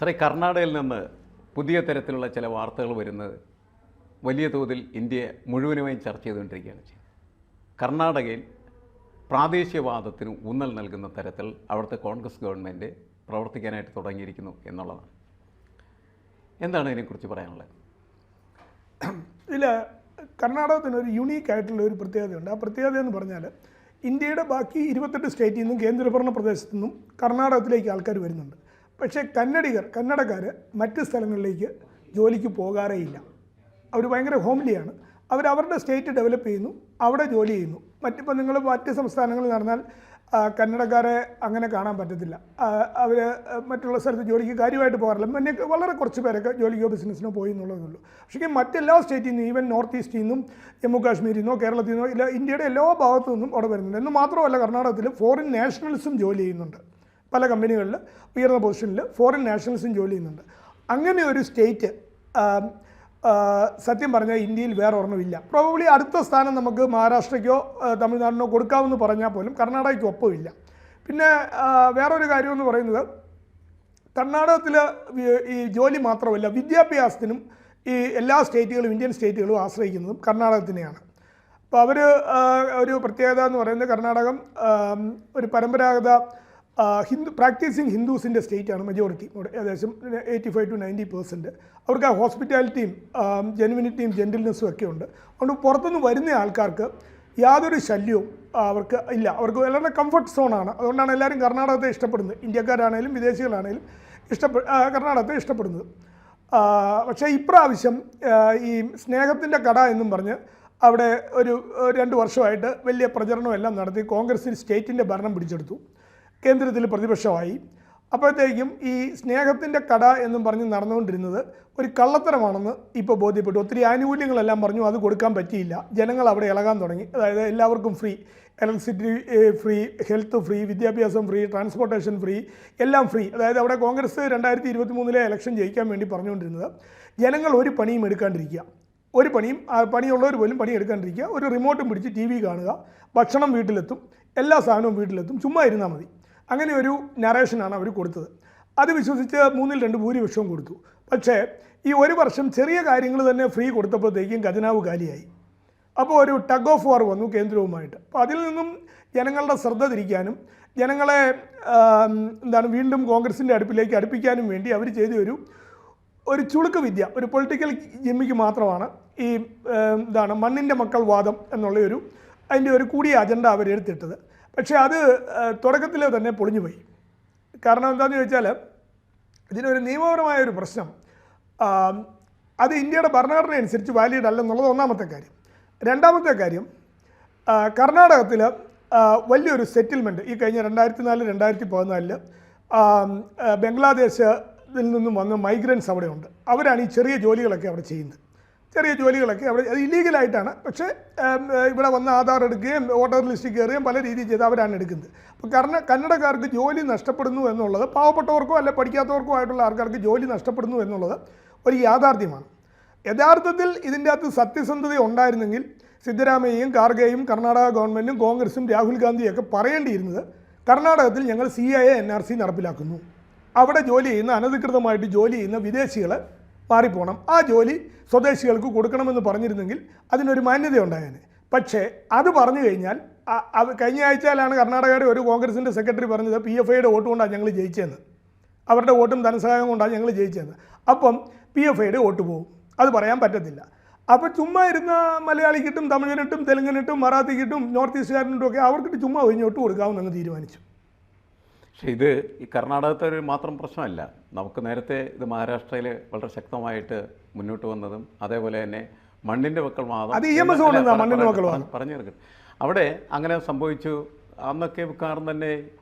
സാറേ, കർണാടകയിൽ നിന്ന് പുതിയ തരത്തിലുള്ള ചില വാർത്തകൾ വരുന്നത് വലിയ തോതിൽ ഇന്ത്യയെ മുഴുവനുമായും ചർച്ച ചെയ്തുകൊണ്ടിരിക്കുകയാണ് ചെയ്യുന്നത്. കർണാടകയിൽ പ്രാദേശികവാദത്തിന് ഊന്നൽ നൽകുന്ന തരത്തിൽ അവിടുത്തെ കോൺഗ്രസ് ഗവൺമെൻറ് പ്രവർത്തിക്കാനായിട്ട് തുടങ്ങിയിരിക്കുന്നു എന്നുള്ളതാണ്. എന്താണ് ഇതിനെക്കുറിച്ച് പറയാനുള്ളത്? ഇതിൽ കർണാടകത്തിന് ഒരു യുണീക്കായിട്ടുള്ള ഒരു പ്രത്യേകതയുണ്ട്. ആ പ്രത്യേകത എന്ന് പറഞ്ഞാൽ ഇന്ത്യയുടെ ബാക്കി 28 സ്റ്റേറ്റിൽ നിന്നും കേന്ദ്രഭരണ പ്രദേശത്തു നിന്നും കർണാടകത്തിലേക്ക് ആൾക്കാർ വരുന്നുണ്ട്. പക്ഷേ കന്നഡക്കാർ മറ്റ് സ്ഥലങ്ങളിലേക്ക് ജോലിക്ക് പോകാറേയില്ല. അവർ ഭയങ്കര ഹോംലിയാണ്. അവരവരുടെ സ്റ്റേറ്റ് ഡെവലപ്പ് ചെയ്യുന്നു, അവിടെ ജോലി ചെയ്യുന്നു. മറ്റിപ്പോൾ നിങ്ങൾ മറ്റ് സംസ്ഥാനങ്ങളിൽ നടന്നാൽ കന്നഡക്കാരെ അങ്ങനെ കാണാൻ പറ്റത്തില്ല. അവർ മറ്റുള്ള സ്ഥലത്ത് ജോലിക്ക് കാര്യമായിട്ട് പോകാറില്ല. പിന്നെ വളരെ കുറച്ച് പേരൊക്കെ ജോലിക്കോ ബിസിനസ്സിനോ പോയി എന്നുള്ളതേ ഉള്ളൂ. പക്ഷേ മറ്റെല്ലാ സ്റ്റേറ്റിൽ നിന്നും, ഈവൻ നോർത്ത് ഈസ്റ്റിൽ നിന്നും, ജമ്മു കാശ്മീരിൽ നിന്നോ കേരളത്തിൽ നിന്നോ ഇല്ല, ഇന്ത്യയുടെ എല്ലാ ഭാഗത്തു നിന്നും അവിടെ വരുന്നുണ്ട്. എന്ന് മാത്രമല്ല, കർണാടകത്തിൽ ഫോറിൻ നാഷണൽസും ജോലി ചെയ്യുന്നുണ്ട്. പല കമ്പനികളിൽ ഉയർന്ന പൊസിഷനിൽ ഫോറിൻ നാഷണൽസും ജോലി ചെയ്യുന്നുണ്ട്. അങ്ങനെ ഒരു സ്റ്റേറ്റ് സത്യം പറഞ്ഞാൽ ഇന്ത്യയിൽ വേറെ ഒരെണ്ണമില്ല. പ്രോബബ്ലി അടുത്ത സ്ഥാനം നമുക്ക് മഹാരാഷ്ട്രയ്ക്കോ തമിഴ്നാടിനോ കൊടുക്കാമെന്ന് പറഞ്ഞാൽ പോലും കർണാടകയ്ക്ക് ഒപ്പമില്ല. പിന്നെ വേറൊരു കാര്യമെന്ന് പറയുന്നത്, കർണാടകത്തിൽ ഈ ജോലി മാത്രമല്ല, വിദ്യാഭ്യാസത്തിനും ഈ എല്ലാ സ്റ്റേറ്റുകളും, ഇന്ത്യൻ സ്റ്റേറ്റുകളും ആശ്രയിക്കുന്നതും കർണാടകത്തിനെയാണ്. അപ്പോൾ അവർ ഒരു പ്രത്യേകത എന്ന് പറയുന്നത്, കർണാടകം ഒരു പരമ്പരാഗത പ്രാക്ടീസിങ് ഹിന്ദുസിൻ്റെ സ്റ്റേറ്റാണ്. മെജോറിറ്റി ഏകദേശം 85 to 90%. അവർക്ക് ആ ഹോസ്പിറ്റാലിറ്റിയും ജെനുവിനിറ്റിയും ജെൻറ്റിൽനെസ്സും ഒക്കെ ഉണ്ട്. അതുകൊണ്ട് പുറത്തുനിന്ന് വരുന്ന ആൾക്കാർക്ക് യാതൊരു ശല്യവും അവർക്ക് ഇല്ല. അവർക്ക് വളരെ കംഫർട്ട് സോണാണ്. അതുകൊണ്ടാണ് എല്ലാവരും കർണാടകത്തെ ഇഷ്ടപ്പെടുന്നത്. ഇന്ത്യക്കാരാണേലും വിദേശികളാണേലും കർണാടകത്തെ ഇഷ്ടപ്പെടുന്നത്. പക്ഷേ ഇപ്രാവശ്യം ഈ സ്നേഹത്തിൻ്റെ കട എന്നും പറഞ്ഞ് അവിടെ ഒരു 2 വർഷമായിട്ട് വലിയ പ്രചരണമെല്ലാം നടത്തി കോൺഗ്രസ് സ്റ്റേറ്റിൻ്റെ ഭരണം പിടിച്ചെടുത്തു. കേന്ദ്രത്തിൽ പ്രതിപക്ഷമായി. അപ്പോഴത്തേക്കും ഈ സ്നേഹത്തിൻ്റെ കട എന്നും പറഞ്ഞ് നടന്നുകൊണ്ടിരുന്നത് ഒരു കള്ളത്തരമാണെന്ന് ഇപ്പോൾ ബോധ്യപ്പെട്ടു. ഒത്തിരി ആനുകൂല്യങ്ങളെല്ലാം പറഞ്ഞു, അത് കൊടുക്കാൻ പറ്റിയില്ല. ജനങ്ങൾ അവിടെ ഇളകാൻ തുടങ്ങി. അതായത് എല്ലാവർക്കും free, electricity free, health free, വിദ്യാഭ്യാസം ഫ്രീ, ട്രാൻസ്പോർട്ടേഷൻ ഫ്രീ, എല്ലാം ഫ്രീ. അതായത് അവിടെ കോൺഗ്രസ് 2023 ഇലക്ഷൻ ജയിക്കാൻ വേണ്ടി പറഞ്ഞുകൊണ്ടിരുന്നത്, ജനങ്ങൾ ഒരു പണിയും എടുക്കാണ്ടിരിക്കുക, ഒരു പണിയുള്ളവർ പോലും പണി എടുക്കാണ്ടിരിക്കുക, ഒരു റിമോട്ടും പിടിച്ച് TV കാണുക, ഭക്ഷണം വീട്ടിലെത്തും, എല്ലാ സാധനവും വീട്ടിലെത്തും, ചുമ്മാ ഇരുന്നാൽ മതി. അങ്ങനെ ഒരു നറേഷനാണ് അവർ കൊടുത്തത്. അത് വിശ്വസിച്ച് 3-2 ഭൂരിപക്ഷവും കൊടുത്തു. പക്ഷേ ഈ ഒരു വർഷം ചെറിയ കാര്യങ്ങൾ തന്നെ ഫ്രീ കൊടുത്തപ്പോഴത്തേക്കും ഖജനാവ് കാലിയായി. അപ്പോൾ ഒരു ടഗ് ഓഫ് വാർ വന്നു കേന്ദ്രവുമായിട്ട്. അപ്പോൾ അതിൽ നിന്നും ജനങ്ങളുടെ ശ്രദ്ധ തിരിക്കാനും ജനങ്ങളെ വീണ്ടും കോൺഗ്രസിൻ്റെ അടുപ്പിക്കാനും വേണ്ടി അവർ ചെയ്ത ഒരു ചുളുക്ക് വിദ്യ, ഒരു പൊളിറ്റിക്കൽ ജിമ്മിക്ക് മാത്രമാണ് ഈ മണ്ണിൻ്റെ മക്കൾ വാദം എന്നുള്ള അതിൻ്റെ ഒരു കൂടിയ അജണ്ട അവരെടുത്തിട്ടത്. പക്ഷേ അത് തുടക്കത്തിൽ തന്നെ പൊളിഞ്ഞുപോയി. കാരണം എന്താണെന്ന് ചോദിച്ചാൽ, ഇതിനൊരു നിയമപരമായൊരു പ്രശ്നം, അത് ഇന്ത്യയുടെ ഭരണഘടന അനുസരിച്ച് വാലിഡ് അല്ലെന്നുള്ളത് ഒന്നാമത്തെ കാര്യം. രണ്ടാമത്തെ കാര്യം, കർണാടകത്തിൽ വലിയൊരു സെറ്റിൽമെൻറ്റ് ഈ കഴിഞ്ഞ 2004-2014 ബംഗ്ലാദേശിൽ നിന്നും വന്ന മൈഗ്രൻസ് അവിടെ ഉണ്ട്. അവരാണ് ഈ ചെറിയ ജോലികളൊക്കെ അവിടെ ചെയ്യുന്നത്. ചെറിയ ജോലികളൊക്കെ അവിടെ അത് ഇല്ലീഗലായിട്ടാണ്. പക്ഷേ ഇവിടെ വന്ന് ആധാർ എടുക്കുകയും വോട്ടർ ലിസ്റ്റിൽ കയറുകയും പല രീതിയിൽ ചെയ്ത് അവരാണ് എടുക്കുന്നത്. അപ്പോൾ കന്നഡക്കാർക്ക് ജോലി നഷ്ടപ്പെടുന്നു എന്നുള്ളത്, പാവപ്പെട്ടവർക്കോ അല്ല പഠിക്കാത്തവർക്കോ ആയിട്ടുള്ള ആൾക്കാർക്ക് ജോലി നഷ്ടപ്പെടുന്നു എന്നുള്ളത് ഒരു യാഥാർത്ഥ്യമാണ്. യഥാർത്ഥത്തിൽ ഇതിൻ്റെ അകത്ത് സത്യസന്ധത ഉണ്ടായിരുന്നെങ്കിൽ സിദ്ധരാമയ്യയും ഖാർഗെയും കർണാടക ഗവൺമെൻറ്റും കോൺഗ്രസും രാഹുൽ ഗാന്ധിയൊക്കെ പറയേണ്ടിയിരുന്നത്, കർണാടകത്തിൽ ഞങ്ങൾ CAA NRC നടപ്പിലാക്കുന്നു, അവിടെ ജോലി ചെയ്യുന്ന അനധികൃതമായിട്ട് ജോലി ചെയ്യുന്ന വിദേശികൾ മാറിപ്പോണം, ആ ജോലി സ്വദേശികൾക്ക് കൊടുക്കണമെന്ന് പറഞ്ഞിരുന്നെങ്കിൽ അതിനൊരു മാന്യത ഉണ്ടായേനെ. പക്ഷേ അത് പറഞ്ഞു കഴിഞ്ഞാൽ, കഴിഞ്ഞ ആഴ്ചയിലാണ് കർണാടകയുടെ ഒരു കോൺഗ്രസിൻ്റെ സെക്രട്ടറി പറഞ്ഞത് PFIയുടെ വോട്ട് കൊണ്ടാണ് ഞങ്ങൾ ജയിച്ചതെന്ന്, അവരുടെ വോട്ടും ധനസഹായം കൊണ്ടാണ് ഞങ്ങൾ ജയിച്ചതെന്ന്. അപ്പം PFIയുടെ വോട്ട് പോകും, അത് പറയാൻ പറ്റത്തില്ല. അപ്പോൾ ചുമ്മാ ഇരുന്ന മലയാളിക്കിട്ടും തമിഴിനിട്ടും തെലുങ്കിനിട്ടും മറാത്തിക്കിട്ടും നോർത്ത് ഈസ്റ്റുകാരനിട്ടും ഒക്കെ അവർക്കിട്ട് ചുമ്മാ ഒഴിഞ്ഞോട്ട് കൊടുക്കാമെന്നങ്ങ് തീരുമാനിച്ചു. പക്ഷേ ഇത് ഈ കർണാടകത്തെ ഒരു മാത്രം പ്രശ്നമല്ല. നമുക്ക് നേരത്തെ ഇത് മഹാരാഷ്ട്രയിൽ വളരെ ശക്തമായിട്ട് മുന്നോട്ട് വന്നതും, അതേപോലെ തന്നെ മണ്ണിൻ്റെ മക്കൾ വാദം പറഞ്ഞു തീർക്കും. അവിടെ അങ്ങനെ സംഭവിച്ചു. അന്നൊക്കെ മിക്കവാറും തന്നെ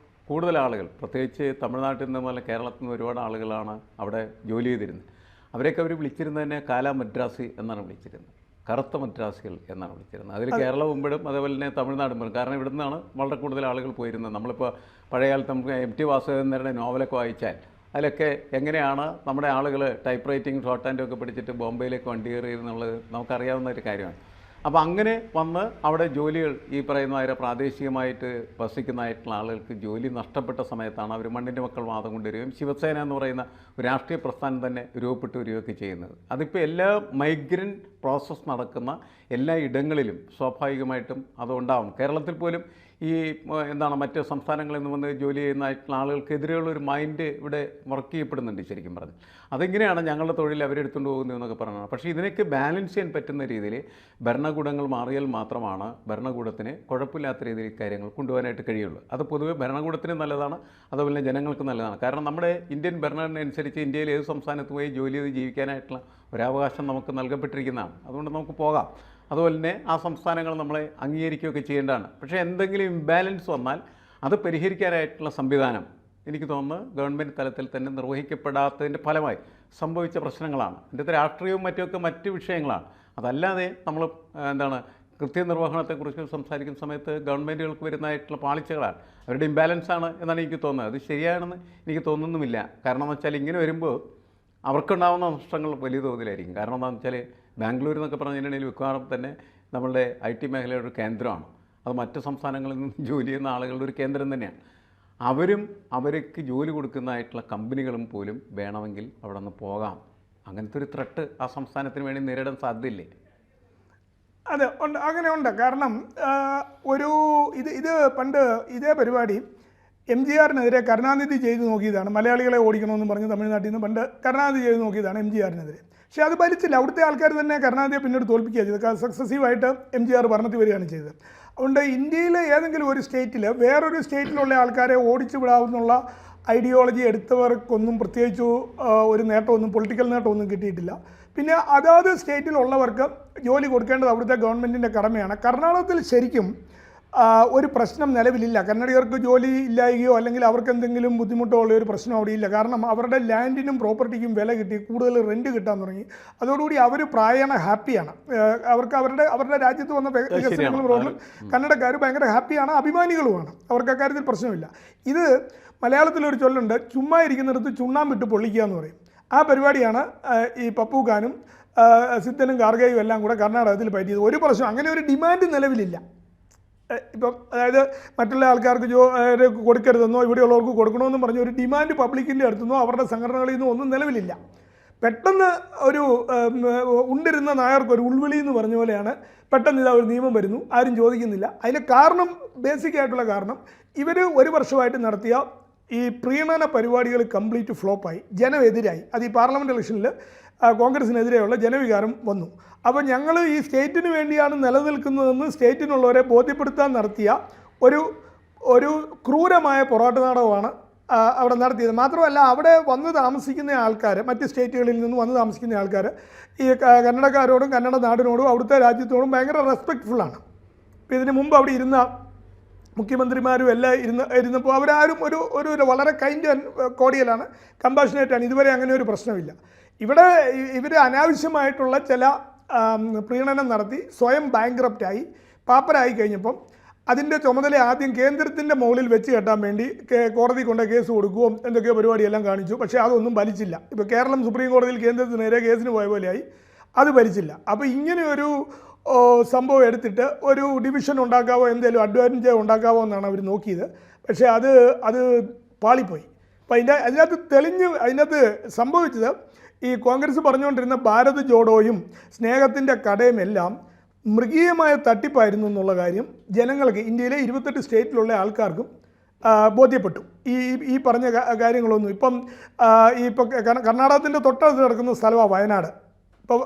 കൂടുതൽ ആളുകൾ, പ്രത്യേകിച്ച് തമിഴ്നാട്ടിൽ നിന്നും അല്ലെങ്കിൽ കേരളത്തിൽ നിന്ന് ഒരുപാട് ആളുകളാണ് അവിടെ ജോലി ചെയ്തിരുന്നത്. അവരെയൊക്കെ അവർ വിളിച്ചിരുന്നത് തന്നെ കാല മദ്രാസി എന്നാണ് വിളിച്ചിരുന്നത്, കറുത്ത മദ്രാസികൾ എന്നാണ് വിളിച്ചിരുന്നത്. അതിൽ കേരളം മുമ്പഴും അതേപോലെ തന്നെ തമിഴ്നാട് മുമ്പ്. കാരണം ഇവിടെ നിന്നാണ് വളരെ കൂടുതൽ ആളുകൾ പോയിരുന്നത്. നമ്മളിപ്പോൾ പഴയകാലത്ത് നമുക്ക് MT വാസുദേവൻ നോവലൊക്കെ വായിച്ചാൽ അതിലൊക്കെ എങ്ങനെയാണ് നമ്മുടെ ആളുകൾ ടൈപ്പ് റൈറ്റിംഗ് ഷോർട്ട് ഹാൻഡും ഒക്കെ പഠിച്ചിട്ട് ബോംബെയിലേക്ക് വണ്ടി കയറി എന്നുള്ളത് നമുക്കറിയാവുന്ന ഒരു കാര്യമാണ്. അപ്പോൾ അങ്ങനെ വന്ന് അവിടെ ജോലികൾ ഈ പറയുന്ന പ്രാദേശികമായിട്ട് വസിക്കുന്നതായിട്ടുള്ള ആളുകൾക്ക് ജോലി നഷ്ടപ്പെട്ട സമയത്താണ് അവർ മണ്ണിൻ്റെ മക്കൾ വാദം കൊണ്ടുവരികയും ശിവസേന എന്ന് പറയുന്ന ഒരു രാഷ്ട്രീയ പ്രസ്ഥാനം തന്നെ രൂപപ്പെട്ടു വരികയൊക്കെ ചെയ്യുന്നത്. അതിപ്പോൾ എല്ലാ മൈഗ്രൻ്റ് പ്രോസസ്സ് നടക്കുന്ന എല്ലാ ഇടങ്ങളിലും സ്വാഭാവികമായിട്ടും അതുണ്ടാവും. കേരളത്തിൽ പോലും ഈ എന്താണ് മറ്റ് സംസ്ഥാനങ്ങളിൽ നിന്ന് വന്ന് ജോലി ചെയ്യുന്നതായിട്ടുള്ള ആളുകൾക്കെതിരെയുള്ള ഒരു മൈൻഡ് ഇവിടെ വർക്ക് ചെയ്യപ്പെടുന്നുണ്ട് ശരിക്കും പറഞ്ഞ്. അതെങ്ങനെയാണ് ഞങ്ങളുടെ തൊഴിൽ അവരെടുത്തുകൊണ്ട് പോകുന്നതെന്നൊക്കെ പറഞ്ഞാൽ. പക്ഷേ ഇതിനൊക്കെ ബാലൻസ് ചെയ്യാൻ പറ്റുന്ന രീതിയിൽ ഭരണകൂടങ്ങൾ മാറിയാൽ മാത്രമാണ് ഭരണകൂടത്തിന് കുഴപ്പമില്ലാത്ത രീതിയിൽ കാര്യങ്ങൾ കൊണ്ടുപോകാനായിട്ട് കഴിയുള്ളൂ. അത് പൊതുവെ ഭരണകൂടത്തിന് നല്ലതാണ്, അതുപോലെ ജനങ്ങൾക്ക് നല്ലതാണ്. കാരണം നമ്മുടെ ഇന്ത്യൻ ഭരണഘടന അനുസരിച്ച് ഇന്ത്യയിൽ ഏത് സംസ്ഥാനത്ത് പോയി ജോലി ചെയ്ത് ജീവിക്കാനായിട്ടുള്ള ഒരവകാശം നമുക്ക് നൽകപ്പെട്ടിരിക്കുന്നതാണ്. അതുകൊണ്ട് നമുക്ക് പോകാം. അതുപോലെ തന്നെ ആ സംസ്ഥാനങ്ങൾ നമ്മളെ അംഗീകരിക്കുകയൊക്കെ ചെയ്യേണ്ടതാണ്. പക്ഷേ എന്തെങ്കിലും ഇംബാലൻസ് വന്നാൽ അത് പരിഹരിക്കാനായിട്ടുള്ള സംവിധാനം എനിക്ക് തോന്നുന്നു ഗവൺമെൻറ് തലത്തിൽ തന്നെ നിർവഹിക്കപ്പെടാത്തതിൻ്റെ ഫലമായി സംഭവിച്ച പ്രശ്നങ്ങളാണ്. ഇതിൻ്റെ രാഷ്ട്രീയവും മറ്റുമൊക്കെ മറ്റ് വിഷയങ്ങളാണ്. അതല്ലാതെ നമ്മൾ എന്താണ് കൃത്യനിർവഹണത്തെക്കുറിച്ച് സംസാരിക്കുന്ന സമയത്ത് ഗവൺമെൻറ്റുകൾക്ക് വരുന്നതായിട്ടുള്ള പാളിച്ചകളാണ്, അവരുടെ ഇംബാലൻസാണ് എന്നാണ് എനിക്ക് തോന്നുന്നത്. അത് ശരിയാണെന്ന് എനിക്ക് തോന്നുന്നുമില്ല. കാരണം എന്ന് വെച്ചാൽ ഇങ്ങനെ വരുമ്പോൾ അവർക്കുണ്ടാകുന്ന നഷ്ടങ്ങൾ വലിയ തോതിലായിരിക്കും. കാരണം എന്താണെന്ന് വെച്ചാൽ ബാംഗ്ലൂർ എന്നൊക്കെ പറഞ്ഞിട്ടുണ്ടെങ്കിൽ മിക്കവാറും തന്നെ നമ്മളുടെ IT മേഖലയുടെ ഒരു കേന്ദ്രമാണ്. അത് മറ്റ് സംസ്ഥാനങ്ങളിൽ നിന്ന് ജോലി ചെയ്യുന്ന ആളുകളുടെ ഒരു കേന്ദ്രം തന്നെയാണ്. അവർക്ക് ജോലി കൊടുക്കുന്നതായിട്ടുള്ള കമ്പനികളും പോലും വേണമെങ്കിൽ അവിടെ നിന്ന് പോകാം. അങ്ങനത്തെ ഒരു ത്രെട്ട് ആ സംസ്ഥാനത്തിന് വേണ്ടി നേരിടാൻ സാധ്യതയില്ലേ? അതെ, ഉണ്ട്, അങ്ങനെ ഉണ്ട്. കാരണം ഇത് പണ്ട് ഇതേ പരിപാടി MGRനെതിരെ കരുണാനിധി ചെയ്തു നോക്കിയതാണ്. മലയാളികളെ ഓടിക്കണമെന്ന് പറഞ്ഞ് തമിഴ്നാട്ടിൽ നിന്ന് പണ്ട് കരുണാനിധി ചെയ്ത് നോക്കിയതാണ് MGRനെതിരെ. പക്ഷേ അത് ഭരിച്ചില്ല. അവിടുത്തെ ആൾക്കാർ തന്നെ കരുണാനിധിയെ പിന്നീട് തോൽപ്പിക്കുക ചെയ്തത്. സക്സസീവായിട്ട് MGR ഭരണത്തിൽ വരികയാണ് ചെയ്തത്. അതുകൊണ്ട് ഇന്ത്യയിലെ ഏതെങ്കിലും ഒരു സ്റ്റേറ്റിൽ വേറൊരു സ്റ്റേറ്റിലുള്ള ആൾക്കാരെ ഓടിച്ചു വിടാവുന്നുള്ള ഐഡിയോളജി എടുത്തവർക്കൊന്നും പ്രത്യേകിച്ച് ഒരു നേട്ടമൊന്നും, പൊളിറ്റിക്കൽ നേട്ടമൊന്നും കിട്ടിയിട്ടില്ല. പിന്നെ അതാത് സ്റ്റേറ്റിലുള്ളവർക്ക് ജോലി കൊടുക്കേണ്ടത് അവിടുത്തെ ഗവൺമെൻറ്റിൻ്റെ കടമയാണ്. കർണാടകത്തിൽ ശരിക്കും ഒരു പ്രശ്നം നിലവിലില്ല. കന്നഡികർക്ക് ജോലി ഇല്ലായകയോ അല്ലെങ്കിൽ അവർക്ക് എന്തെങ്കിലും ബുദ്ധിമുട്ടോ ഉള്ള ഒരു പ്രശ്നം അവിടെ ഇല്ല. കാരണം അവരുടെ ലാൻഡിനും പ്രോപ്പർട്ടിക്കും വില കിട്ടി, കൂടുതൽ റെൻറ്റ് കിട്ടാൻ തുടങ്ങി. അതോടുകൂടി അവർ പ്രായണ ഹാപ്പിയാണ്. അവർക്ക് അവരുടെ രാജ്യത്ത് വന്ന വികസനങ്ങളും റോഡിലും കന്നഡക്കാർ ഭയങ്കര ഹാപ്പിയാണ്, അഭിമാനികളുമാണ്. അവർക്ക് അക്കാര്യത്തിൽ പ്രശ്നമില്ല. ഇത് മലയാളത്തിലൊരു ചൊല്ലുണ്ട്, ചുമ്മാ ഇരിക്കുന്നിടത്ത് ചുണ്ണാമ്പിട്ട് പൊള്ളിക്കുക എന്ന് പറയും. ആ പരിപാടിയാണ് ഈ പപ്പുഖാനും സിദ്ധനും ഗാർഗയും എല്ലാം കൂടെ കർണാടകത്തിൽ പറ്റിയത്. ഒരു പ്രശ്നം, അങ്ങനെ ഒരു ഡിമാൻഡ് നിലവിലില്ല. ഇപ്പം അതായത് മറ്റുള്ള ആൾക്കാർക്ക് കൊടുക്കരുതെന്നോ ഇവിടെയുള്ളവർക്ക് കൊടുക്കണമെന്നും പറഞ്ഞ് ഒരു ഡിമാൻഡ് പബ്ലിക്കിൻ്റെ അടുത്തുനിന്നോ അവരുടെ സംഘടനകളിൽ നിന്നോ ഒന്നും നിലവിലില്ല. പെട്ടെന്ന് ഒരു ഉണ്ടിരുന്ന നായർക്ക് ഒരു ഉൾവിളി എന്ന് പറഞ്ഞ പോലെയാണ് പെട്ടെന്ന് ഇതാ ഒരു നിയമം വരുന്നു, ആരും ചോദിക്കുന്നില്ല. അതിൻ്റെ കാരണം, ബേസിക്കായിട്ടുള്ള കാരണം, ഇവർ ഒരു വർഷമായിട്ട് നടത്തിയ ഈ പ്രീണന പരിപാടികൾ കംപ്ലീറ്റ് ഫ്ലോപ്പായി, ജനമെതിരായി. അത് ഈ പാർലമെൻറ്റ് ഇലക്ഷനിൽ കോൺഗ്രസിനെതിരെയുള്ള ജനവികാരം വന്നു. അപ്പോൾ ഞങ്ങൾ ഈ സ്റ്റേറ്റിന് വേണ്ടിയാണ് നിലനിൽക്കുന്നതെന്ന് സ്റ്റേറ്റിനുള്ളവരെ ബോധ്യപ്പെടുത്താൻ നടത്തിയ ഒരു ക്രൂരമായ പൊറാട്ട് നാടകമാണ് അവിടെ നടത്തിയത്. മാത്രമല്ല അവിടെ വന്ന് താമസിക്കുന്ന ആൾക്കാർ, മറ്റ് സ്റ്റേറ്റുകളിൽ നിന്ന് വന്ന് താമസിക്കുന്ന ആൾക്കാർ ഈ കന്നഡക്കാരോടും കന്നഡ നാടിനോടും അവിടുത്തെ രാജ്യത്തോടും ഭയങ്കര റെസ്പെക്റ്റ്ഫുള്ളാണ്. ഇപ്പോൾ ഇതിന് മുമ്പ് അവിടെ ഇരുന്ന മുഖ്യമന്ത്രിമാരും എല്ലാം ഇരുന്നപ്പോൾ അവരാരും ഒരു വളരെ കൈൻഡ് കോഡിയലാണ്, കമ്പാഷനേറ്റാണ്. ഇതുവരെ അങ്ങനെ ഒരു പ്രശ്നമില്ല. ഇവിടെ ഇവർ അനാവശ്യമായിട്ടുള്ള ചില പ്രീണനം നടത്തി സ്വയം ബാങ്ക്രപ്റ്റായി പാപ്പരായി കഴിഞ്ഞപ്പം അതിൻ്റെ ചുമതല ആദ്യം കേന്ദ്രത്തിൻ്റെ മുകളിൽ വെച്ച് കെട്ടാൻ വേണ്ടി കോടതി കൊണ്ട് കേസ് കൊടുക്കുകയും എന്തൊക്കെയോ പരിപാടിയെല്ലാം കാണിച്ചു. പക്ഷേ അതൊന്നും ഫലിച്ചില്ല. ഇപ്പോൾ കേരളം സുപ്രീം കോടതിയിൽ കേന്ദ്രത്തിന് നേരെ കേസിന് പോയ പോലെയായി, അത് ഫലിച്ചില്ല. അപ്പോൾ ഇങ്ങനെയൊരു സംഭവം എടുത്തിട്ട് ഒരു ഡിവിഷൻ ഉണ്ടാക്കാവോ, എന്തെങ്കിലും അഡ്വാൻറ്റേജ് ഉണ്ടാക്കാവോ എന്നാണ് അവർ നോക്കിയത്. പക്ഷേ അത് പാളിപ്പോയി. അപ്പോൾ അതിനകത്ത് സംഭവിച്ചത് ഈ കോൺഗ്രസ് പറഞ്ഞുകൊണ്ടിരുന്ന ഭാരത് ജോഡോയും സ്നേഹത്തിൻ്റെ കടയും എല്ലാം മൃഗീയമായ തട്ടിപ്പായിരുന്നു എന്നുള്ള കാര്യം ജനങ്ങൾക്ക്, ഇന്ത്യയിലെ 28 സ്റ്റേറ്റിലുള്ള ആൾക്കാർക്കും ബോധ്യപ്പെട്ടു. ഈ പറഞ്ഞ കാര്യങ്ങളൊന്നും ഇപ്പം കർണാടകത്തിൻ്റെ തൊട്ടടുത്ത് കിടക്കുന്ന സ്ഥലമാണ് വയനാട്. ഇപ്പോൾ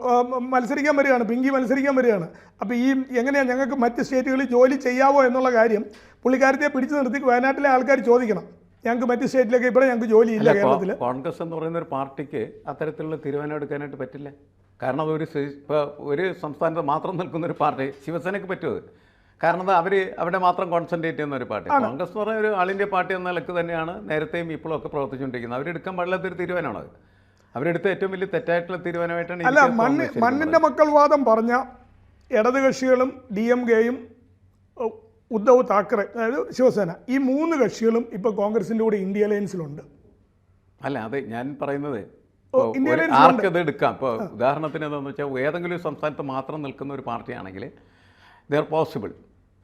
മത്സരിക്കാൻ വരികയാണ്, പിങ്കി മത്സരിക്കാൻ വരികയാണ്. അപ്പോൾ എങ്ങനെയാണ് ഞങ്ങൾക്ക് മറ്റ് സ്റ്റേറ്റുകളിൽ ജോലി ചെയ്യാവോ എന്നുള്ള കാര്യം പുള്ളിക്കാരത്തെ പിടിച്ചു നിർത്തി വയനാട്ടിലെ ആൾക്കാർ ചോദിക്കണം. ഞങ്ങൾക്ക് മറ്റ് സ്റ്റേറ്റിലേക്ക് ഇവിടെ ഞങ്ങൾക്ക് ജോലിയില്ല കേരളത്തിൽ. കോൺഗ്രസ് എന്ന് പറയുന്ന ഒരു പാർട്ടിക്ക് അത്തരത്തിലുള്ള തീരുമാനം എടുക്കാനായിട്ട് പറ്റില്ല. കാരണം അതൊരു ഒരു സംസ്ഥാനത്ത് മാത്രം നിൽക്കുന്ന ഒരു പാർട്ടി, ശിവസേനയ്ക്ക് പറ്റുമത്. കാരണം അവർ അവിടെ മാത്രം കോൺസെൻട്രേറ്റ് ചെയ്യുന്ന ഒരു പാർട്ടി. കോൺഗ്രസ് എന്ന് പറയുന്ന ഒരു ആൾ ഇന്ത്യ പാർട്ടി എന്ന നിലക്ക് തന്നെയാണ് നേരത്തെയും ഇപ്പോഴും ഒക്കെ പ്രവർത്തിച്ചുകൊണ്ടിരിക്കുന്നത്. അവരെടുക്കാൻ പാടില്ലാത്തൊരു തീരുമാനമാണത്. അവരെടുത്ത ഏറ്റവും വലിയ തെറ്റായിട്ടുള്ള തീരുമാനമായിട്ടാണ്. അല്ല, മണ്ണിൻ്റെ മക്കൾ വാദം പറഞ്ഞ ഇടതുകക്ഷികളും DMKയും ഉദ്ധവ് താക്കറെ, അതായത് ശിവസേന, ഈ 3 കക്ഷികളും ഇപ്പോൾ കോൺഗ്രസിൻ്റെ കൂടെ ഇന്ത്യ അലയൻസിലുണ്ട്. അല്ല, അത് ഞാൻ പറയുന്നത് ആർക്ക് ഇത് എടുക്കാം. ഇപ്പോൾ ഉദാഹരണത്തിന് എന്താണെന്ന് വെച്ചാൽ ഏതെങ്കിലും ഒരു സംസ്ഥാനത്ത് മാത്രം നിൽക്കുന്ന ഒരു പാർട്ടിയാണെങ്കിൽ ദർ പോസിബിൾ,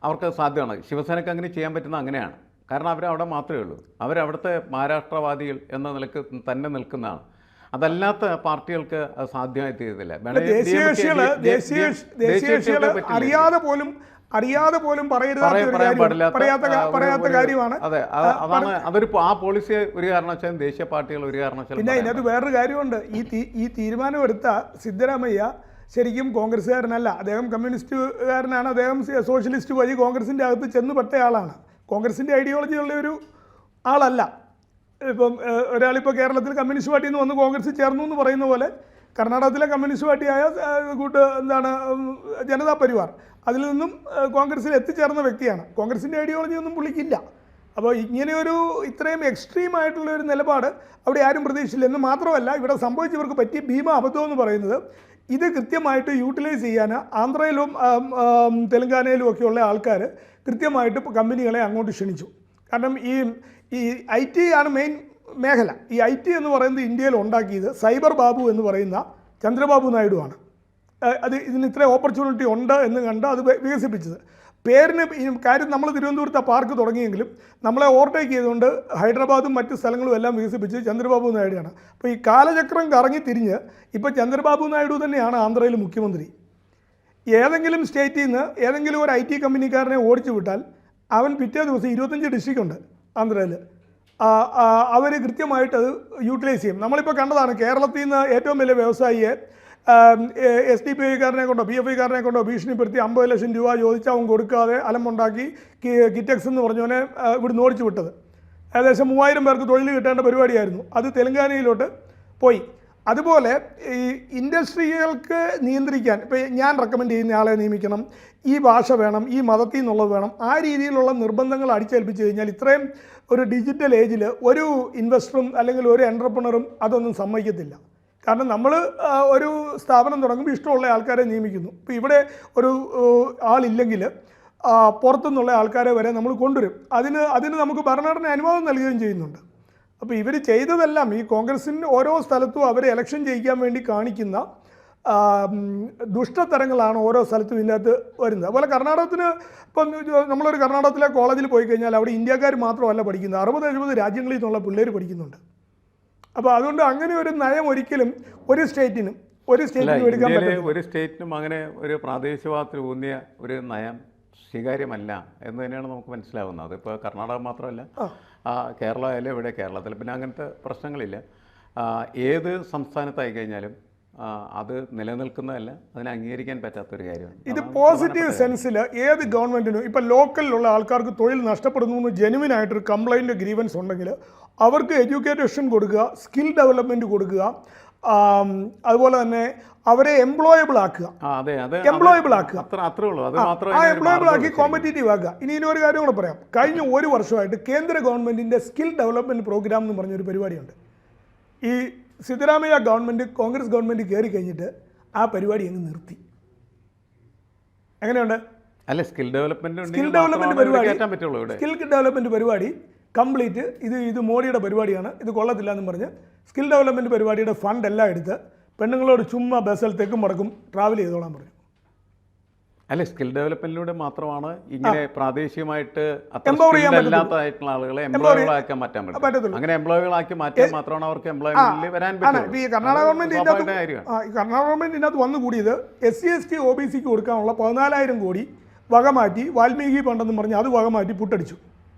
അവർക്ക് സാധ്യമാണ്. ശിവസേനയ്ക്ക് അങ്ങനെ ചെയ്യാൻ പറ്റുന്ന അങ്ങനെയാണ്. കാരണം അവരവിടെ മാത്രമേ ഉള്ളൂ, അവരവിടുത്തെ മഹാരാഷ്ട്രവാദികൾ എന്ന നിലക്ക് തന്നെ നിൽക്കുന്നതാണ്. അതല്ലാത്ത പാർട്ടികൾക്ക് അത് സാധ്യമായി തീരത്തില്ല. അറിയാതെ പോലും പറയാത്ത കാര്യമാണ്. അതെ, അതാണ് അതൊരു ആ പോളിസി ഒരു കാരണവശാലും ദേശീയ പാർട്ടികൾ ഒരു കാരണവശാലും. പിന്നെ ഇതിനകത്ത് വേറൊരു കാര്യമുണ്ട്. ഈ തീരുമാനമെടുത്ത സിദ്ധരാമയ്യ ശരിക്കും കോൺഗ്രസ്സുകാരനല്ല, അദ്ദേഹം കമ്മ്യൂണിസ്റ്റുകാരനാണ്. അദ്ദേഹം സോഷ്യലിസ്റ്റ് വഴി കോൺഗ്രസിൻ്റെ അകത്ത് ചെന്നുപെട്ടയാളാണ്. കോൺഗ്രസിൻ്റെ ഐഡിയോളജി ഉള്ള ഒരു ആളല്ല. ഇപ്പം ഒരാളിപ്പോൾ കേരളത്തിൽ കമ്മ്യൂണിസ്റ്റ് പാർട്ടിയിൽ നിന്ന് വന്ന് കോൺഗ്രസ് ചേർന്നു എന്ന് പറയുന്ന പോലെ കർണാടകത്തിലെ കമ്മ്യൂണിസ്റ്റ് പാർട്ടിയായ ജനതാ പരിവാർ അതിൽ നിന്നും കോൺഗ്രസ്സിൽ എത്തിച്ചേർന്ന വ്യക്തിയാണ്. കോൺഗ്രസിൻ്റെ ഐഡിയോളജി ഒന്നും പുള്ളിക്കില്ല. അപ്പോൾ ഇങ്ങനെയൊരു ഇത്രയും എക്സ്ട്രീം ആയിട്ടുള്ള ഒരു നിലപാട് അവിടെ ആരും പ്രതീക്ഷിച്ചില്ല. എന്ന് മാത്രമല്ല, ഇവിടെ സംഭവിച്ചവർക്ക് പറ്റിയ ഭീമ അബദ്ധം എന്ന് പറയുന്നത് ഇത് കൃത്യമായിട്ട് യൂട്ടിലൈസ് ചെയ്യാൻ ആന്ധ്രയിലും തെലങ്കാനയിലും ഒക്കെയുള്ള ആൾക്കാർ കൃത്യമായിട്ട് കമ്പനികളെ അങ്ങോട്ട് ക്ഷണിച്ചു. കാരണം ഈ IT ആണ് മെയിൻ മേഖല. ഈ IT എന്ന് പറയുന്നത് ഇന്ത്യയിൽ ഉണ്ടാക്കിയത് സൈബർ ബാബു എന്ന് പറയുന്ന ചന്ദ്രബാബു നായിഡുവാണ്. അത് ഇതിന് ഇത്ര ഓപ്പർച്യൂണിറ്റി ഉണ്ട് എന്ന് കണ്ട് അത് വികസിപ്പിച്ചത്. പേരിന് കാര്യം നമ്മൾ തിരുവനന്തപുരത്ത് പാർക്ക് തുടങ്ങിയെങ്കിലും നമ്മളെ ഓവർടേക്ക് ചെയ്തുകൊണ്ട് ഹൈദരാബാദും മറ്റ് സ്ഥലങ്ങളും എല്ലാം വികസിപ്പിച്ച് ചന്ദ്രബാബു നായിഡുവാണ്. അപ്പോൾ ഈ കാലചക്രം കറങ്ങി തിരിഞ്ഞ് ഇപ്പോൾ ചന്ദ്രബാബു നായിഡു തന്നെയാണ് ആന്ധ്രയിൽ മുഖ്യമന്ത്രി. ഏതെങ്കിലും സ്റ്റേറ്റിൽ നിന്ന് ഏതെങ്കിലും ഒരു IT കമ്പനിക്കാരനെ ഓടിച്ചു വിട്ടാൽ അവൻ പിറ്റേ ദിവസം 25 ഡിസ്ട്രിക്റ്റ് ഉണ്ട് ആന്ധ്രയിൽ, അവർ കൃത്യമായിട്ട് അത് യൂട്ടിലൈസ് ചെയ്യും. നമ്മളിപ്പോൾ കണ്ടതാണ്, കേരളത്തിൽ നിന്ന് ഏറ്റവും വലിയ വ്യവസായിയെ SDPI-കാരനെ കൊണ്ടോ PFI-കാരനെ കൊണ്ടോ ഭീഷണിപ്പെടുത്തി 50 ലക്ഷം രൂപ ചോദിച്ചാൽ അവൻ കൊടുക്കാതെ അലമുണ്ടാക്കി കിറ്റക്സ് എന്ന് പറഞ്ഞവനെ ഇവിടുന്ന് ഓടിച്ചു വിട്ടത്. ഏകദേശം 3000 പേർക്ക് തൊഴിൽ കിട്ടേണ്ട പരിപാടിയായിരുന്നു. അത് തെലങ്കാനയിലോട്ട് പോയി. അതുപോലെ ഈ ഇൻഡസ്ട്രികൾക്ക് നിയന്ത്രിക്കാൻ ഇപ്പോൾ ഞാൻ റെക്കമെൻഡ് ചെയ്യുന്ന ആളെ നിയമിക്കണം, ഈ ഭാഷ വേണം, ഈ മതത്തിൽ നിന്നുള്ളത് വേണം, ആ രീതിയിലുള്ള നിർബന്ധങ്ങൾ അടിച്ചേൽപ്പിച്ച് കഴിഞ്ഞാൽ ഇത്രയും ഒരു ഡിജിറ്റൽ ഏജിൽ ഒരു ഇൻവെസ്റ്ററും അല്ലെങ്കിൽ ഒരു എൻ്റർപ്രണറും അതൊന്നും സമ്മതിക്കത്തില്ല. കാരണം നമ്മൾ ഒരു സ്ഥാപനം തുടങ്ങുമ്പോൾ ഇഷ്ടമുള്ള ആൾക്കാരെ നിയമിക്കുന്നു. ഇപ്പോൾ ഇവിടെ ഒരു ആളില്ലെങ്കിൽ പുറത്തുനിന്നുള്ള ആൾക്കാരെ വരെ നമ്മൾ കൊണ്ടുവരും. അതിന് നമുക്ക് ഭരണഘടന അനുവാദം നൽകുകയും ചെയ്യുന്നുണ്ട്. അപ്പോൾ ഇവർ ചെയ്തതെല്ലാം ഈ കോൺഗ്രസിൻ്റെ ഓരോ സ്ഥലത്തും അവരെ ഇലക്ഷൻ ജയിക്കാൻ വേണ്ടി കാണിക്കുന്ന ദുഷ്ടതരങ്ങളാണ് ഓരോ സ്ഥലത്തും ഇതിനകത്ത് വരുന്നത്. അതുപോലെ കർണാടകത്തിന് ഇപ്പം നമ്മളൊരു കർണാടകത്തിലെ കോളേജിൽ പോയി കഴിഞ്ഞാൽ അവിടെ ഇന്ത്യക്കാർ മാത്രമല്ല പഠിക്കുന്നത്, 60-70 രാജ്യങ്ങളിൽ നിന്നുള്ള പിള്ളേർ പഠിക്കുന്നുണ്ട്. അപ്പോൾ അതുകൊണ്ട് അങ്ങനെ ഒരു നയം ഒരിക്കലും ഒരു സ്റ്റേറ്റിനും എടുക്കാൻ പറ്റില്ല. ഒരു സ്റ്റേറ്റിനും അങ്ങനെ ഒരു പ്രാദേശികവാദത്തിൽ ഊന്നിയ ഒരു നയം സ്വീകാര്യമല്ല എന്ന് തന്നെയാണ് നമുക്ക് മനസ്സിലാവുന്നത്. അതിപ്പോൾ കർണാടക മാത്രമല്ല, കേരളമായാലും ഇവിടെ കേരളത്തിൽ പിന്നെ അങ്ങനത്തെ പ്രശ്നങ്ങളില്ല. ഏത് സംസ്ഥാനത്തായി കഴിഞ്ഞാലും അത് നിലനിൽക്കുന്നതല്ല, അതിനെ അംഗീകരിക്കാൻ പറ്റാത്തൊരു കാര്യമാണ്. ഇത് പോസിറ്റീവ് സെൻസിൽ ഏത് ഗവൺമെൻറ്റിനും ഇപ്പോൾ ലോക്കലിലുള്ള ആൾക്കാർക്ക് തൊഴിൽ നഷ്ടപ്പെടുന്നു എന്ന് ജെനുവിനായിട്ടൊരു കംപ്ലൈൻറ്റ് ഗ്രീവൻസ് ഉണ്ടെങ്കിൽ അവർക്ക് എഡ്യൂക്കേഷൻ കൊടുക്കുക, സ്കിൽ ഡെവലപ്മെൻറ്റ് കൊടുക്കുക, അതുപോലെ തന്നെ അവരെ എംപ്ലോയബിൾ ആക്കുക. എംപ്ലോയബിൾ ആക്കി കോമ്പറ്റീറ്റീവ് ആക്കുക. ഇനി ഒരു കാര്യം കൂടെ പറയാം. കഴിഞ്ഞ ഒരു വർഷമായിട്ട് കേന്ദ്ര ഗവൺമെൻറ്റിൻ്റെ സ്കിൽ ഡെവലപ്മെൻറ്റ് പ്രോഗ്രാം എന്ന് പറഞ്ഞൊരു പരിപാടിയുണ്ട്. ഈ സിദ്ധരാമയ്യ ഗവൺമെൻറ് കോൺഗ്രസ് ഗവൺമെൻറ് കയറി കഴിഞ്ഞിട്ട് ആ പരിപാടി അങ്ങ് നിർത്തി. എങ്ങനെയുണ്ട്? അല്ല, സ്കിൽ ഡെവലപ്മെൻറ്റ് പരിപാടി കംപ്ലീറ്റ് ഇത് മോഡിയുടെ പരിപാടിയാണ്, ഇത് കൊള്ളത്തില്ല എന്നും പറഞ്ഞ് സ്കിൽ ഡെവലപ്മെൻറ്റ് പരിപാടിയുടെ ഫണ്ട് എല്ലാം എടുത്ത് പെണ്ണുങ്ങളോട് ചുമ്മാ ബസ്സിൽ തെക്കും മടക്കും ട്രാവൽ ചെയ്തോളാൻ പറഞ്ഞു. അല്ലെ, സ്കിൽ ഡെവലപ്മെന്റിലൂടെ മാത്രമാണ് ഇങ്ങനെ പ്രാദേശികമായിട്ട് അല്ലാത്തതായിട്ടുള്ള ആളുകളെ എംപ്ലോയികളാക്കാൻ മാറ്റാൻ പറ്റും. അങ്ങനെ എംപ്ലോയികളാക്കി മാറ്റാൻ മാത്രമാണ് അവർക്ക് എംപ്ലോയ്മെന്റിൽ വരാൻ പറ്റും. ഈ കർണാടക ഗവൺമെന്റ് ഇതിനകത്ത് വന്നുകൂടിയത് SC/ST OBCക്ക് കൊടുക്കാനുള്ള 14,000 കോടി വകമാറ്റി വാൽമീകി ഫണ്ടെന്ന് പറഞ്ഞ് അത് വകമാറ്റി പുട്ടടിച്ചു.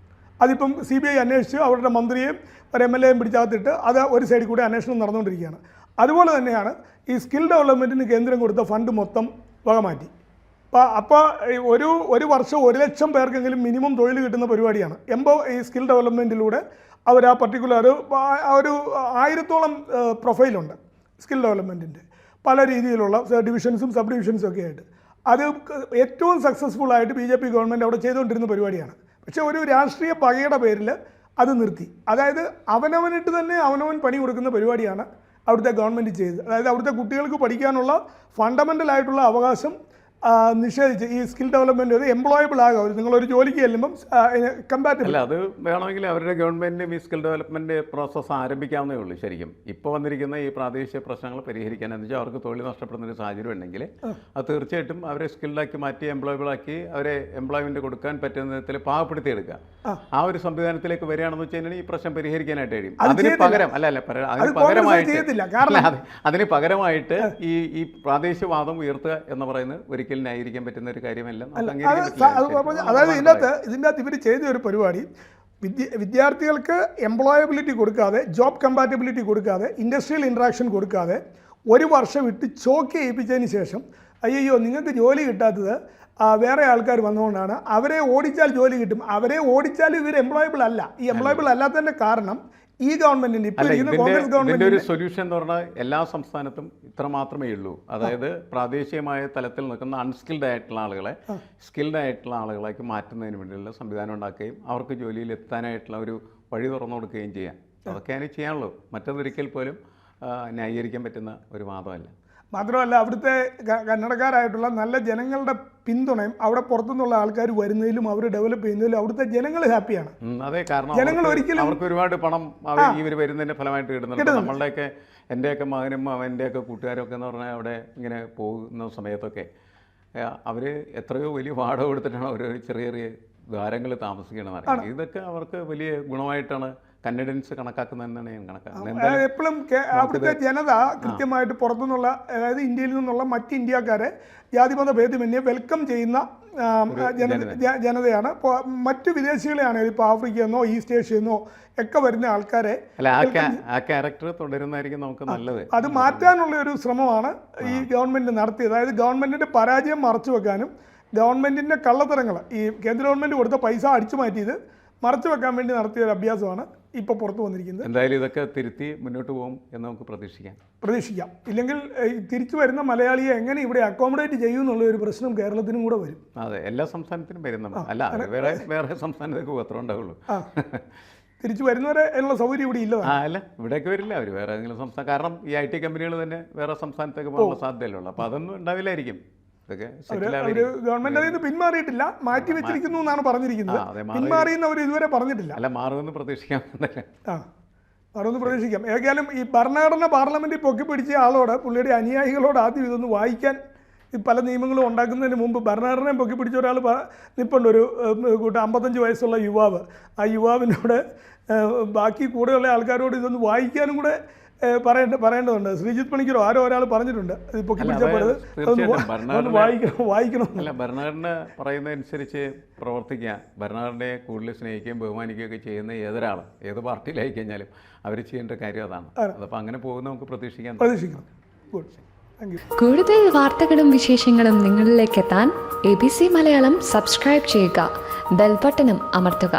അതിപ്പം CBI അന്വേഷിച്ച് അവരുടെ മന്ത്രിയെയും ഒരു MLA-യും പിടിച്ചകത്തിട്ട് അത് ഒരു സൈഡിൽ കൂടെ അന്വേഷണം നടന്നുകൊണ്ടിരിക്കുകയാണ്. അതുപോലെ തന്നെയാണ് ഈ സ്കിൽ ഡെവലപ്മെൻറ്റിന് കേന്ദ്രം കൊടുത്ത ഫണ്ട് മൊത്തം വകമാറ്റി. അപ്പോൾ ഒരു വർഷം 1 ലക്ഷം പേർക്കെങ്കിലും മിനിമം തൊഴിൽ കിട്ടുന്ന പരിപാടിയാണ്. ഈ സ്കിൽ ഡെവലപ്മെൻറ്റിലൂടെ അവർ ആ പർട്ടിക്കുലർ ഒരു 1000-ഓളം പ്രൊഫൈലുണ്ട് സ്കിൽ ഡെവലപ്മെൻറ്റിൻ്റെ, പല രീതിയിലുള്ള ഡിവിഷൻസും സബ് ഡിവിഷൻസും ഒക്കെ ആയിട്ട്. അത് ഏറ്റവും സക്സസ്ഫുള്ളായിട്ട് BJP ഗവൺമെൻറ് അവിടെ ചെയ്തുകൊണ്ടിരുന്ന പരിപാടിയാണ്. പക്ഷേ ഒരു രാഷ്ട്രീയ പകയുടെ പേരിൽ അത് നിർത്തി. അതായത് അവനവനിട്ട് തന്നെ അവനവൻ പണി കൊടുക്കുന്ന പരിപാടിയാണ് അവിടുത്തെ ഗവൺമെൻറ് ചെയ്തത്. അതായത് അവിടുത്തെ കുട്ടികൾക്ക് പഠിക്കാനുള്ള ഫണ്ടമെൻ്റൽ ആയിട്ടുള്ള അവകാശം നിഷേധിച്ച് ഈ സ്കിൽ ഡെവലപ്മെൻറ്റ് ഒരു എംപ്ലോയബിൾ ആകുക, നിങ്ങളൊരു ജോലിക്ക് ചെല്ലുമ്പം കമ്പാറ്റബിൾ. അല്ല, അത് വേണമെങ്കിൽ അവരുടെ ഗവൺമെൻറ്റിനും ഈ സ്കിൽ ഡെവലപ്മെൻറ്റ് പ്രോസസ്സ് ആരംഭിക്കാവുന്നേ ഉള്ളൂ. ശരിക്കും ഇപ്പോൾ വന്നിരിക്കുന്ന ഈ പ്രാദേശിക പ്രശ്നങ്ങൾ പരിഹരിക്കാൻ എന്ന് വെച്ചാൽ അവർക്ക് തൊഴിൽ നഷ്ടപ്പെടുന്ന ഒരു സാഹചര്യം ഉണ്ടെങ്കിൽ അത് തീർച്ചയായിട്ടും അവരെ സ്കിൽഡാക്കി മാറ്റി എംപ്ലോയബിളാക്കി അവരെ എംപ്ലോയ്മെൻറ്റ് കൊടുക്കാൻ പറ്റുന്ന വിധത്തിൽ പാകപ്പെടുത്തിയെടുക്കുക. ആ ഒരു സംവിധാനത്തിലേക്ക് വരികയാണെന്ന് വെച്ച് കഴിഞ്ഞാൽ ഈ പ്രശ്നം പരിഹരിക്കാനായിട്ട് കഴിയും. അതിന് പകരം അതിന് പകരമായിട്ട് ഈ പ്രാദേശികവാദം ഉയർത്തുക എന്ന് പറയുന്നത് ഒരിക്കലും ന്യായീകരിക്കാൻ പറ്റുന്ന ഒരു കാര്യമല്ല. അതായത് ഇതിൻ്റെ അകത്ത് ഇവർ ചെയ്ത ഒരു പരിപാടി, വിദ്യാർത്ഥികൾക്ക് എംപ്ലോയബിലിറ്റി കൊടുക്കാതെ, ജോബ് കമ്പാറ്റബിലിറ്റി കൊടുക്കാതെ, ഇൻഡസ്ട്രിയൽ ഇൻട്രാക്ഷൻ കൊടുക്കാതെ 1 വർഷം ഇട്ട് ചോക്ക് ചെയ്യിപ്പിച്ചതിന് ശേഷം അയ്യോ നിങ്ങൾക്ക് ജോലി കിട്ടാത്തത് വേറെ ആൾക്കാർ വന്നുകൊണ്ടാണ്, അവരെ ഓടിച്ചാൽ ജോലി കിട്ടും, അവരെ ഓടിച്ചാലും ഇവർ എംപ്ലോയബിൾ അല്ല. ഈ എംപ്ലോയബിൾ അല്ലാത്തതിൻ്റെ കാരണം ഈ ഗവൺമെന്റിന്റെ കോൺഗ്രസ് ഗവൺമെന്റ് ഒരു സൊല്യൂഷൻ എന്ന് പറഞ്ഞാൽ എല്ലാ സംസ്ഥാനത്തും ഇത്ര മാത്രമേ ഉള്ളൂ. അതായത് പ്രാദേശികമായ തലത്തിൽ നിൽക്കുന്ന അൺസ്കിൽഡ് ആയിട്ടുള്ള ആളുകളെ സ്കിൽഡ് ആയിട്ടുള്ള ആളുകളേക്ക് മാറ്റുന്നതിന് വേണ്ടിയുള്ള സംവിധാനം ഉണ്ടാക്കുകയും അവർക്ക് ജോലിയിൽ എത്താനായിട്ടുള്ള ഒരു വഴി തുറന്നു കൊടുക്കുകയും ചെയ്യാം. അതൊക്കെയാണ് ചെയ്യാനുള്ളൂ. മറ്റതൊരിക്കൽ പോലും ന്യായീകരിക്കാൻ പറ്റുന്ന ഒരു വാദമല്ല. മാത്രമല്ല അവിടുത്തെ കന്നഡക്കാരായിട്ടുള്ള നല്ല ജനങ്ങളുടെ പിന്തുണയും അവിടെ പുറത്തുനിന്നുള്ള ആൾക്കാർ വരുന്നതിലും അവർ ഡെവലപ്പ് ചെയ്യുന്നതിലും അവിടുത്തെ ജനങ്ങൾ ഹാപ്പിയാണ്. അതെ, കാരണം ജനങ്ങൾ ഒരിക്കലും അവർക്ക് ഒരുപാട് പണം ഇവർ വരുന്നതിൻ്റെ ഫലമായിട്ട് കിട്ടുന്നുണ്ട്. നമ്മളുടെയൊക്കെ എൻ്റെയൊക്കെ മകനും അവൻ്റെയൊക്കെ കൂട്ടുകാരും ഒക്കെ എന്ന് പറഞ്ഞാൽ അവിടെ ഇങ്ങനെ പോകുന്ന സമയത്തൊക്കെ അവർ എത്രയോ വലിയ വാടക കൊടുത്തിട്ടാണ് ഓരോ ചെറിയ ചെറിയ ദ്വാരങ്ങൾ താമസിക്കണമെന്ന് അറിയാം. ഇതൊക്കെ അവർക്ക് വലിയ ഗുണമായിട്ടാണ് കന്നഡൻസ് കണക്കാക്കുന്നതെന്നാണ് ഞാൻ കണക്കാക്കുന്നത്. എപ്പോഴും അവിടുത്തെ ജനത കൃത്യമായിട്ട് പുറത്തുനിന്നുള്ള, അതായത് ഇന്ത്യയിൽ നിന്നുള്ള മറ്റ് ഇന്ത്യക്കാരെ ജാതിമത ഭേദമന്യേ വെൽക്കം ചെയ്യുന്ന ജനതയാണ്. മറ്റു വിദേശികളെയാണ് ഇപ്പോൾ ആഫ്രിക്കയിൽ നിന്നോ ഈസ്റ്റ് ഏഷ്യയിൽ നിന്നോ ഒക്കെ വരുന്ന ആൾക്കാരെ നമുക്ക് നല്ലത്. അത് മാറ്റാനുള്ള ഒരു ശ്രമമാണ് ഈ ഗവൺമെൻറ് നടത്തിയത്. അതായത് ഗവൺമെൻറ്റിൻ്റെ പരാജയം മറച്ചു വെക്കാനും ഗവൺമെൻറ്റിൻ്റെ കള്ളത്തരങ്ങൾ, ഈ കേന്ദ്ര ഗവൺമെൻറ് കൊടുത്ത പൈസ അടിച്ചു മാറ്റിയത് മറച്ചു വെക്കാൻ വേണ്ടി നടത്തിയ ഒരു അഭ്യാസമാണ് ഇപ്പോൾ പുറത്തു വന്നിരിക്കുന്നത്. എന്തായാലും ഇതൊക്കെ തിരുത്തി മുന്നോട്ട് പോകും എന്ന് നമുക്ക് പ്രതീക്ഷിക്കാം. ഇല്ലെങ്കിൽ തിരിച്ചു വരുന്ന മലയാളിയെ എങ്ങനെ ഇവിടെ അക്കോമഡേറ്റ് ചെയ്യും എന്നുള്ള ഒരു പ്രശ്നം കേരളത്തിനും കൂടെ വരും. അതെ, എല്ലാ സംസ്ഥാനത്തിനും വരുന്ന, അല്ല വേറെ സംസ്ഥാനത്തേക്ക് അത്ര ഉണ്ടാവുള്ളൂ. തിരിച്ചു വരുന്നവരെ ഉള്ള സൗകര്യം ഇവിടെ ഇല്ല. അല്ല, ഇവിടേക്ക് വരില്ല അവർ, വേറെ ഏതെങ്കിലും സംസ്ഥാനം. കാരണം ഈ IT കമ്പനികൾ തന്നെ വേറെ സംസ്ഥാനത്തേക്ക് പോകാനുള്ള സാധ്യതയുള്ളൂ. അപ്പോൾ അതൊന്നും ഉണ്ടാവില്ലായിരിക്കും. ഗവൺമെന്റ് അതിൽ നിന്ന് പിന്മാറിയിട്ടില്ല, മാറ്റി വെച്ചിരിക്കുന്നു എന്നാണ് പറഞ്ഞിരിക്കുന്നത്. പിന്മാറിയെന്ന് അവർ ഇതുവരെ പറഞ്ഞിട്ടില്ല. അല്ല, മാറുമെന്ന് പ്രതീക്ഷിക്കാം. മാറുമെന്ന് പ്രതീക്ഷിക്കാം. ഏതായാലും ഈ ഭരണഘടന പാർലമെന്റിൽ പൊക്കിപ്പിടിച്ച ആളോട്, പുള്ളിയുടെ അനുയായികളോട് ആദ്യം ഇതൊന്ന് വായിക്കാൻ, ഈ പല നിയമങ്ങളും ഉണ്ടാക്കുന്നതിന് മുമ്പ് ഭരണഘടനയും പൊക്കിപ്പിടിച്ച ഒരാൾ നിൽപ്പുണ്ട്, ഒരു 55 വയസ്സുള്ള യുവാവ്. ആ യുവാവിനോട് ബാക്കി കൂടെയുള്ള ആൾക്കാരോട് ഇതൊന്ന് വായിക്കാനും കൂടെ പറയേണ്ടതുണ്ട്. ശ്രീജിത്ത് പണിക്കരോ ആരോ ഒരാൾ പറഞ്ഞിട്ടുണ്ട് വായിക്കണം. അല്ല, ഭരണഘടന പറയുന്നതനുസരിച്ച് പ്രവർത്തിക്കുക, ഭരണഘടനയെ കൂടുതൽ സ്നേഹിക്കുകയും ബഹുമാനിക്കുകയൊക്കെ ചെയ്യുന്ന ഏതൊരാളും ഏത് പാർട്ടിയിലായി കഴിഞ്ഞാലും അവർ ചെയ്യേണ്ട കാര്യം അതാണ്. അതപ്പോൾ അങ്ങനെ പോകുന്ന നമുക്ക് പ്രതീക്ഷിക്കാം. കൂടുതൽ വാർത്തകളും വിശേഷങ്ങളും നിങ്ങളിലേക്ക് എത്താൻ ABC മലയാളം സബ്സ്ക്രൈബ് ചെയ്യുക, ബെൽ ബട്ടണും അമർത്തുക.